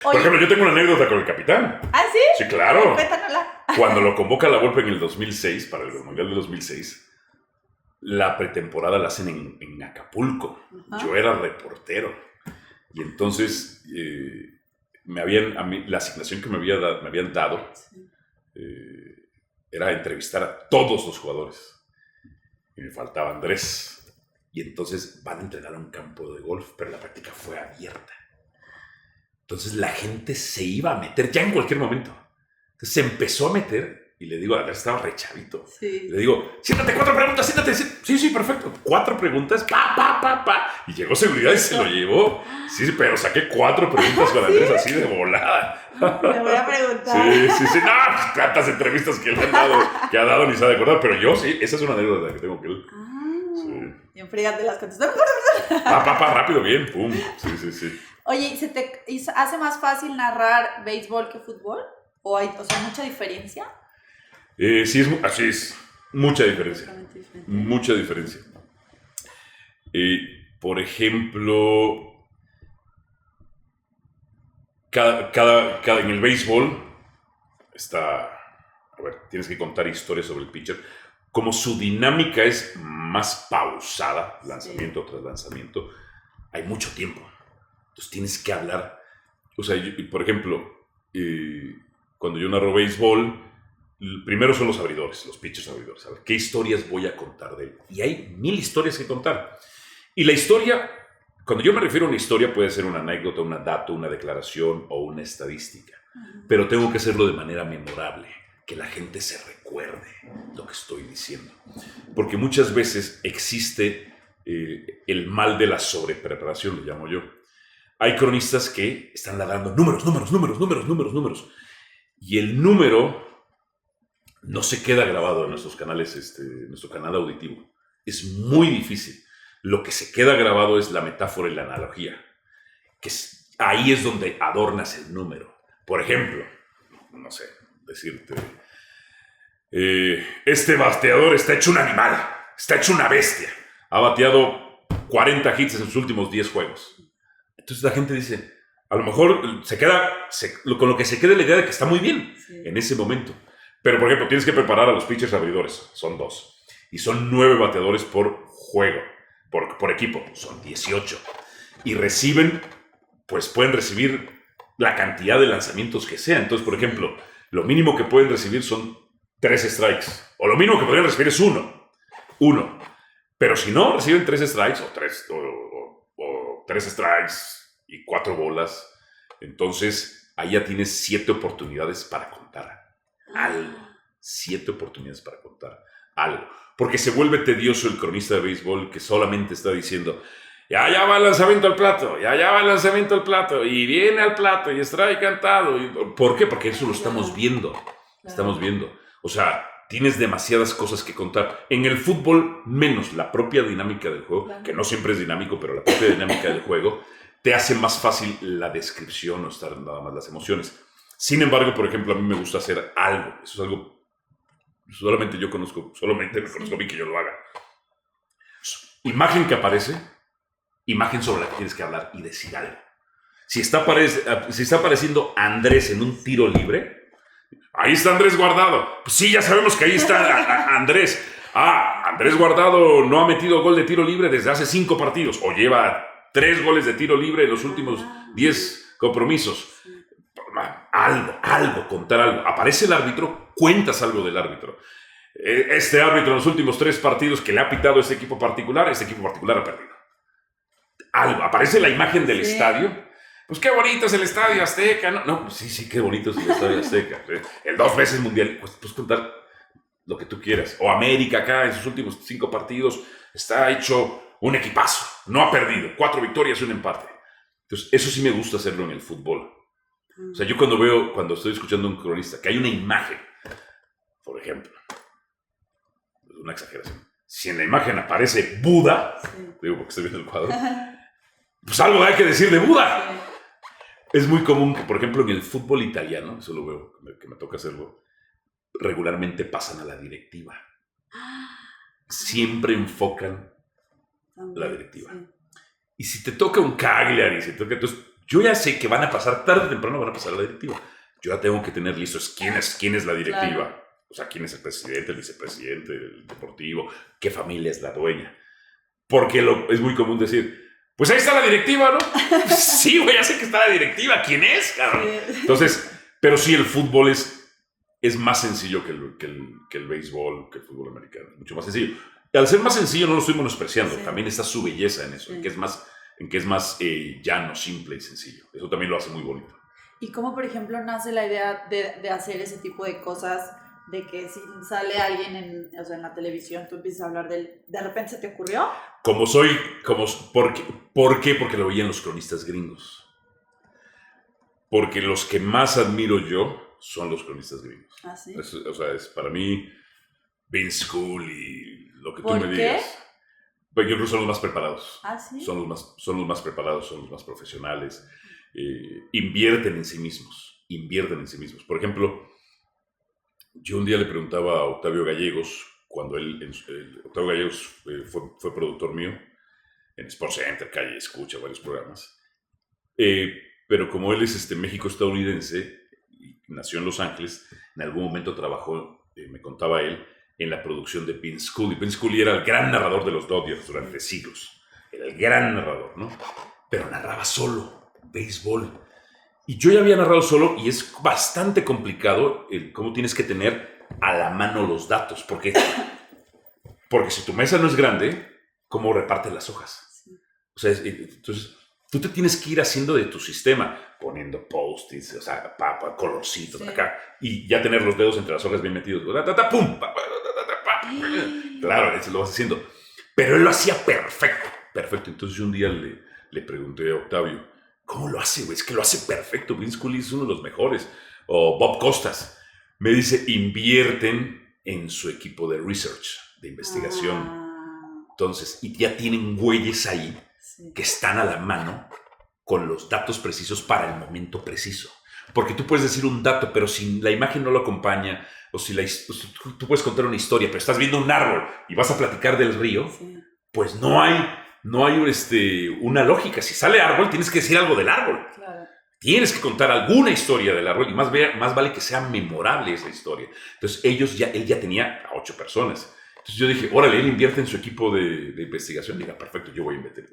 Por Oye, ejemplo, yo tengo una anécdota con el capitán. ¿ah, sí? Sí, claro. Cuéntanosla. Cuando lo convoca a la Volpe en el 2006, para el Mundial de 2006, la pretemporada la hacen en Acapulco. Ajá. Yo era reportero. Y entonces a mí, la asignación que me habían dado era entrevistar a todos los jugadores. Y me faltaba Andrés. Y entonces van a entrenar a un campo de golf, pero la práctica fue abierta. Entonces la gente se iba a meter ya en cualquier momento. Entonces se empezó a meter y le digo, Andrés estaba re chavito. Sí. Le digo, siéntate, 4 preguntas, siéntate. Sí, perfecto. 4 preguntas, pa. Y llegó seguridad y se lo llevó. Sí, pero saqué 4 preguntas con Andrés así de volada. Le voy a preguntar. Sí. No, tantas entrevistas que le han dado, que ha dado ni se ha de acordar. Pero yo sí, esa es una anécdota que tengo que él. Sí. Y en friega te las contestas. Pa, rápido, bien, pum. Sí. Oye, ¿se te hace más fácil narrar béisbol que fútbol? ¿O hay, mucha diferencia? Sí, así es. Mucha diferencia. Mucha diferencia. Por ejemplo, en el béisbol está. A ver, tienes que contar historias sobre el pitcher. Como su dinámica es más pausada, lanzamiento tras lanzamiento, hay mucho tiempo. Entonces tienes que hablar. O sea, por ejemplo, cuando yo narro béisbol, primero son los abridores, los pitchers abridores. A ver, ¿qué historias voy a contar de él? Y hay 1000 historias que contar. Y la historia, cuando yo me refiero a una historia, puede ser una anécdota, un dato, una declaración o una estadística. Pero tengo que hacerlo de manera memorable, que la gente se recuerde lo que estoy diciendo. Porque muchas veces existe el mal de la sobrepreparación, le llamo yo. Hay cronistas que están ladrando números. Y el número no se queda grabado en nuestros canales, en nuestro canal auditivo. Es muy difícil. Lo que se queda grabado es la metáfora y la analogía. Ahí es donde adornas el número. Por ejemplo, no sé, decirte, este bateador está hecho un animal, está hecho una bestia. Ha bateado 40 hits en sus últimos 10 juegos. Entonces la gente dice, a lo mejor con lo que se queda la idea de que está muy bien en ese momento. Pero, por ejemplo, tienes que preparar a los pitchers abridores, son 2. Y son 9 bateadores por juego, por equipo, son 18. Y pueden recibir la cantidad de lanzamientos que sea. Entonces, por ejemplo, lo mínimo que pueden recibir son 3 strikes. O lo mínimo que podrían recibir es 1. Pero si no reciben 3 strikes o 3 strikes y 4 bolas, entonces ahí ya tienes 7 oportunidades para contar algo. 7 oportunidades para contar algo. Porque se vuelve tedioso el cronista de béisbol que solamente está diciendo, ya va el lanzamiento al plato, ya va el lanzamiento al plato, y viene al plato, y strike cantado. ¿Por qué? Porque eso lo estamos viendo. Estamos viendo. O sea, tienes demasiadas cosas que contar. En el fútbol, menos la propia dinámica del juego, que no siempre es dinámico, pero la propia dinámica del juego te hace más fácil la descripción o estar nada más las emociones. Sin embargo, por ejemplo, a mí me gusta hacer algo. Eso es algo solamente me conozco a mí que yo lo haga. Imagen que aparece, imagen sobre la que tienes que hablar y decir algo. Si está apareciendo Andrés en un tiro libre, ahí está Andrés Guardado. Pues sí, ya sabemos que ahí está Andrés. Andrés Guardado no ha metido gol de tiro libre desde hace 5 partidos. O lleva 3 goles de tiro libre en los últimos 10 compromisos. Contar algo. Aparece el árbitro, cuentas algo del árbitro. Este árbitro en los últimos 3 partidos que le ha pitado a este equipo particular ha perdido. Algo. Aparece la imagen del estadio. Pues qué bonito es el Estadio Azteca. No, pues sí, qué bonito es el Estadio Azteca. El 2 veces mundial. Pues contar lo que tú quieras. O América acá en sus últimos 5 partidos está hecho un equipazo. No ha perdido. 4 victorias y un empate. Entonces, eso sí me gusta hacerlo en el fútbol. O sea, yo cuando estoy escuchando a un cronista, que hay una imagen, por ejemplo, una exageración. Si en la imagen aparece Buda, digo porque estoy viendo el cuadro, pues algo hay que decir de Buda. Es muy común que, por ejemplo, en el fútbol italiano, eso lo veo, que me toca hacerlo, regularmente pasan a la directiva. Siempre enfocan la directiva. Y si te toca un Cagliari, entonces Yo ya sé que van a pasar, tarde o temprano van a pasar a la directiva. Yo ya tengo que tener listos quién es la directiva. Claro. O sea, quién es el presidente, el vicepresidente, el deportivo, qué familia es la dueña. Porque es muy común decir, pues ahí está la directiva, ¿no? Sí, güey, ya sé que está la directiva. ¿Quién es, cabrón? Entonces, pero sí, el fútbol es más sencillo que el béisbol, que el fútbol americano. Mucho más sencillo. Y al ser más sencillo no lo estoy menospreciando. Sí. También está su belleza en eso, sí. en que es más llano, simple y sencillo. Eso también lo hace muy bonito. ¿Y cómo, por ejemplo, nace la idea de hacer ese tipo de cosas? De que si sale alguien en la televisión, tú empiezas a hablar de él. ¿De repente se te ocurrió? ¿Por qué? Porque lo veían los cronistas gringos. Porque los que más admiro yo son los cronistas gringos. ¿Ah, sí? Es para mí Vince Scully, lo que tú me ¿Por digas. qué? Pero yo creo que son los más preparados. ¿Ah, sí? Son los más preparados, son los más profesionales. Invierten en sí mismos. Por ejemplo, yo un día le preguntaba a Octavio Gallegos, cuando Octavio Gallegos fue productor mío, en SportsCenter, Calle Escucha, varios programas. Pero como él es México-estadounidense, nació en Los Ángeles, en algún momento trabajó, me contaba él, en la producción de Vince Scully. Vince Scully era el gran narrador de los Dodgers durante siglos. Era el gran narrador, ¿no? Pero narraba solo, béisbol. Y yo ya había narrado solo y es bastante complicado cómo tienes que tener a la mano los datos. Porque si tu mesa no es grande, ¿cómo repartes las hojas? Sí. O sea, entonces tú te tienes que ir haciendo de tu sistema, poniendo post-its, o sea, colorcitos, sí. Acá, y ya tener los dedos entre las hojas bien metidos. ¡Pum! Claro, eso lo vas haciendo. Pero él lo hacía perfecto. Entonces yo un día le pregunté a Octavio, ¿cómo lo hace, güey? Es que lo hace perfecto. Vince Scully es uno de los mejores. O Bob Costas. Me dice, invierten en su equipo de research, de investigación. Entonces, y ya tienen güeyes ahí que están a la mano con los datos precisos para el momento preciso. Porque tú puedes decir un dato, pero si la imagen no lo acompaña, o si tú puedes contar una historia, pero estás viendo un árbol y vas a platicar del río, pues no hay una lógica. Si sale árbol, tienes que decir algo del árbol. Claro. Tienes que contar alguna historia del árbol y más vale que sea memorable esa historia. Entonces él ya tenía a 8 personas. Entonces yo dije, órale, él invierte en su equipo de investigación. Diga, perfecto, yo voy a invertir.